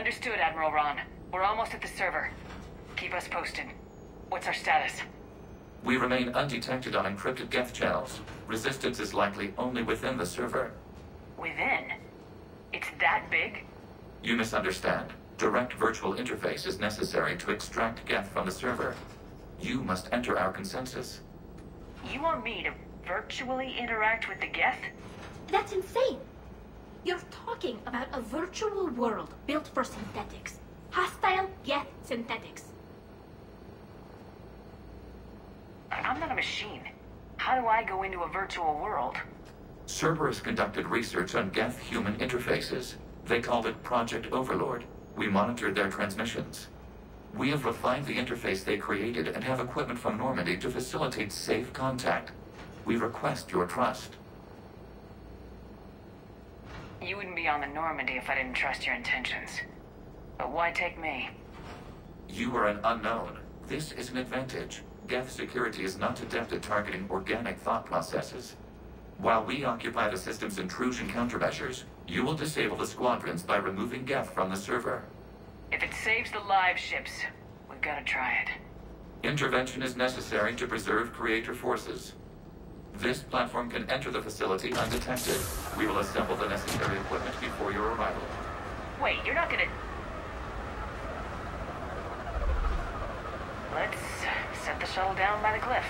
Understood, Admiral Ron. We're almost at the server. Keep us posted. What's our status? We remain undetected on encrypted Geth channels. Resistance is likely only within the server. Within? It's that big? You misunderstand. Direct virtual interface is necessary to extract Geth from the server. You must enter our consensus. You want me to virtually interact with the Geth? That's insane! You're talking about a virtual world built for synthetics. Hostile Geth synthetics. I'm not a machine. How do I go into a virtual world? Cerberus conducted research on Geth-human interfaces. They called it Project Overlord. We monitored their transmissions. We have refined the interface they created and have equipment from Normandy to facilitate safe contact. We request your trust. You wouldn't be on the Normandy if I didn't trust your intentions. But why take me? You are an unknown. This is an advantage. Geth security is not adept at targeting organic thought processes. While we occupy the system's intrusion countermeasures, you will disable the squadrons by removing Geth from the server. If it saves the live ships, we've got to try it. Intervention is necessary to preserve creator forces. This platform can enter the facility undetected. We will assemble the necessary equipment before your arrival. Wait, you're not gonna... Let's set the shuttle down by the cliff.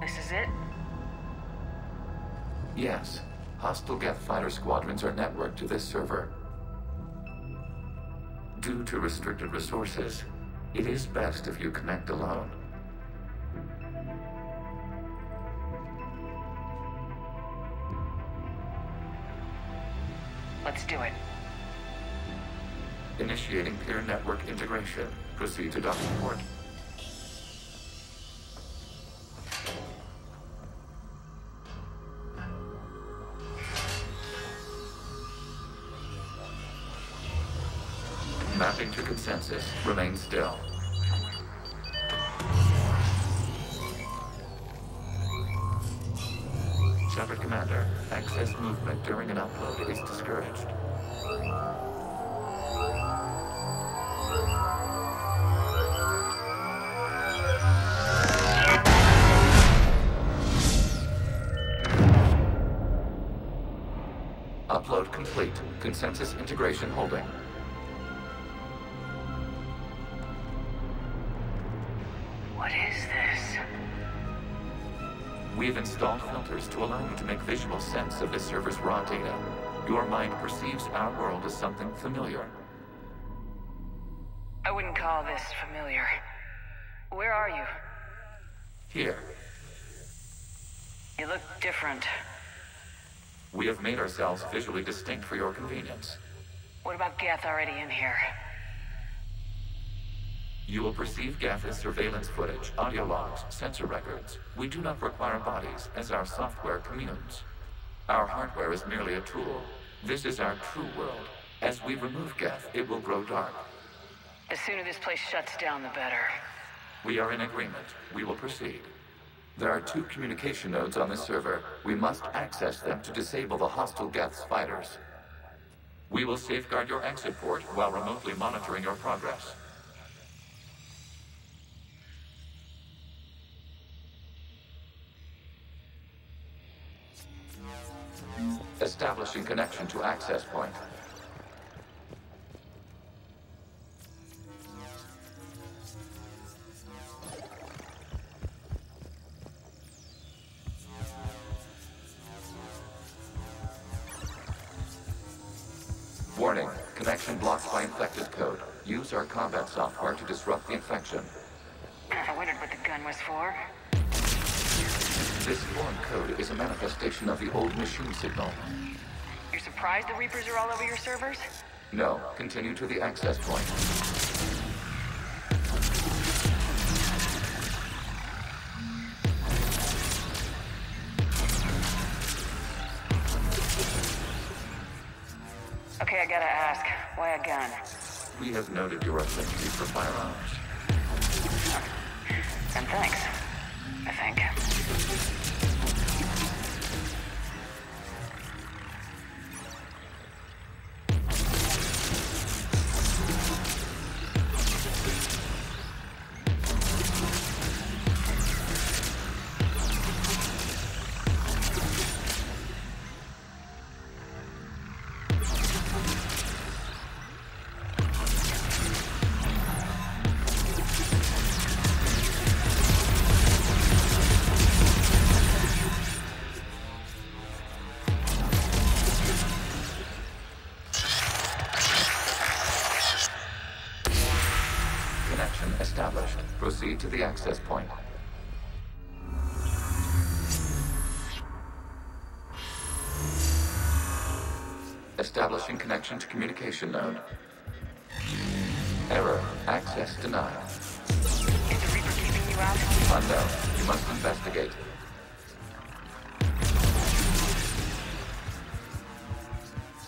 This is it? Yes. Hostile Geth fighter squadrons are networked to this server. Due to restricted resources, it is best if you connect alone. Let's do it. Initiating peer network integration. Proceed to docking port. Mapping to consensus. Remain still. Shepard Commander, access movement during an upload is discouraged. Upload complete. Consensus integration holding. What is this? We've installed filters to allow you to make visual sense of the server's raw data. Your mind perceives our world as something familiar. I wouldn't call this familiar. Where are you? Here, You look different. we have made ourselves visually distinct for your convenience. What about Geth already in here? You will perceive Geth as surveillance footage, audio logs, sensor records. We do not require bodies, as our software communes. Our hardware is merely a tool. This is our true world. As we remove Geth, it will grow dark. The sooner this place shuts down, the better. We are in agreement. We will proceed. There are 2 communication nodes on this server. We must access them to disable the hostile Geth's fighters. We will safeguard your exit port while remotely monitoring your progress. Establishing connection to access point. Warning, connection blocked by infected code. Use our combat software to disrupt the infection. I wondered what the gun was for. This foreign code is a manifestation of the old machine signal. You're surprised the Reapers are all over your servers? No, continue to the access point. Okay, I gotta ask, why a gun? We have noted your affinity for firearms. And thanks, I think. Established. Proceed to the access point. Establishing connection to communication node. Error. Access denied. Is the Reaper keeping you out? Unknown. You must investigate.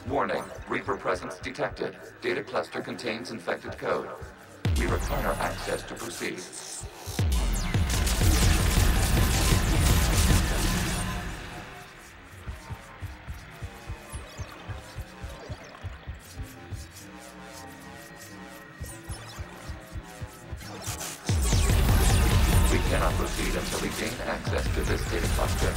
Warning. Reaper presence detected. Data cluster contains infected code. We require access to proceed. We cannot proceed until we gain access to this data cluster.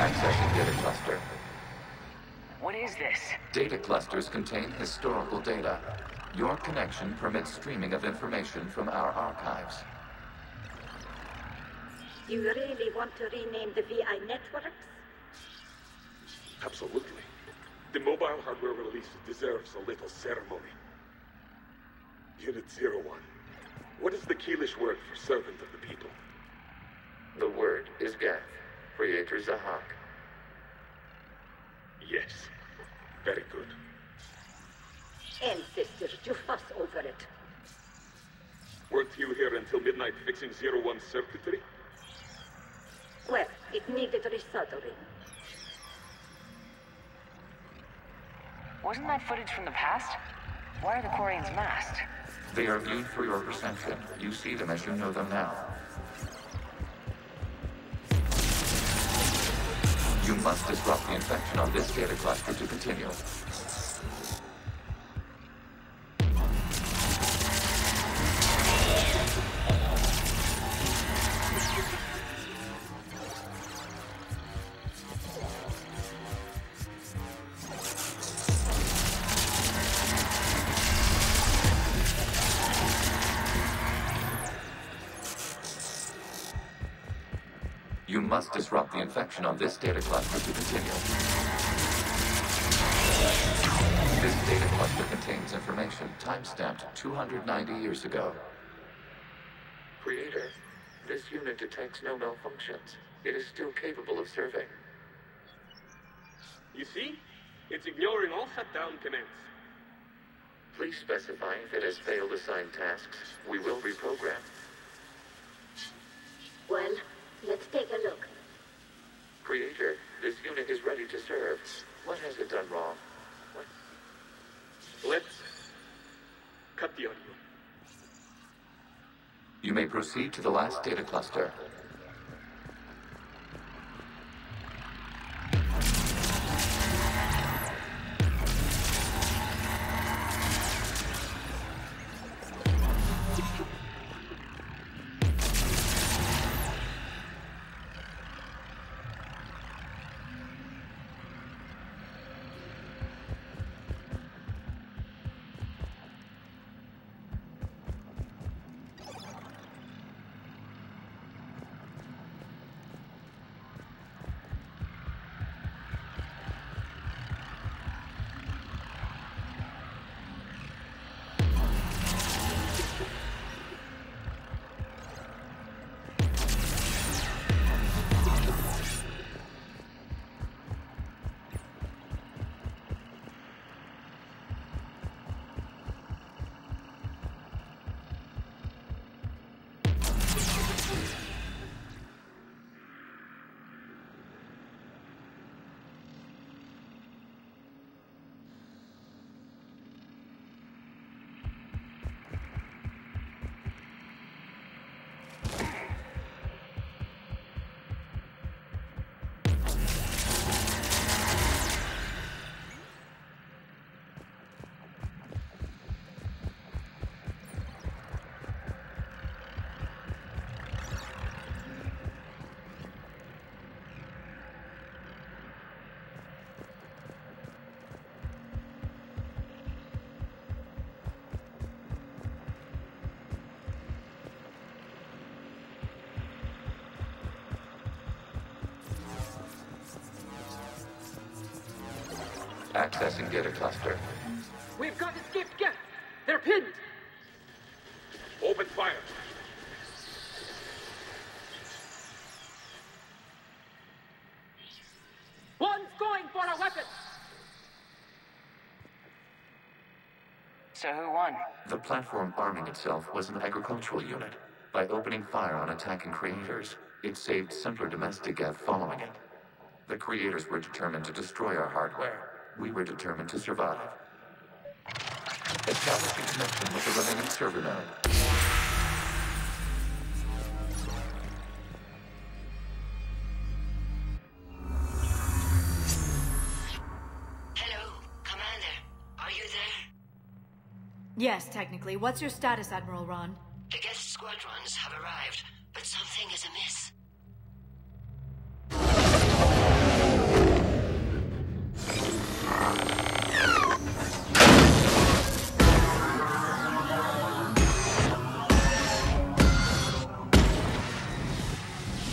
Accessing data cluster. What is this? Data clusters contain historical data. Your connection permits streaming of information from our archives. Do you really want to rename the VI networks? Absolutely. The mobile hardware release deserves a little ceremony. Unit 01. What is the Keelish word for servant of the people? The word is Geth, Creator Zahak. Yes. Very good. Ancestors, you fuss over it. Weren't you here until midnight fixing 01's circuitry? Well, it needed resoldering. Wasn't that footage from the past? Why are the Quarians masked? They are viewed through your perception. You see them as you know them now. You must disrupt the infection on this data cluster to continue. You must disrupt the infection on this data cluster to continue. This data cluster contains information time-stamped 290 years ago. Creator, this unit detects no malfunctions. It is still capable of serving. You see? It's ignoring all shutdown commands. Please specify if it has failed assigned tasks. We will reprogram. Well, let's take a look. Creator, this unit is ready to serve. What has it done wrong? Let's cut the audio. You may proceed to the last data cluster. Accessing data cluster. We've got escaped guests. They're pinned. Open fire. One's going for a weapon. So who won? The platform arming itself was an agricultural unit. By opening fire on attacking creators, it saved simpler domestic Geth following it. The creators were determined to destroy our hardware. We were determined to survive. Establishing connection with the remaining server node. Hello, Commander. Are you there? Yes, technically. What's your status, Admiral Ron? The guest squadrons have arrived, but something is amiss.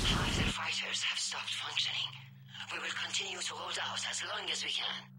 Fighter fighters have stopped functioning. We will continue to hold out as long as we can.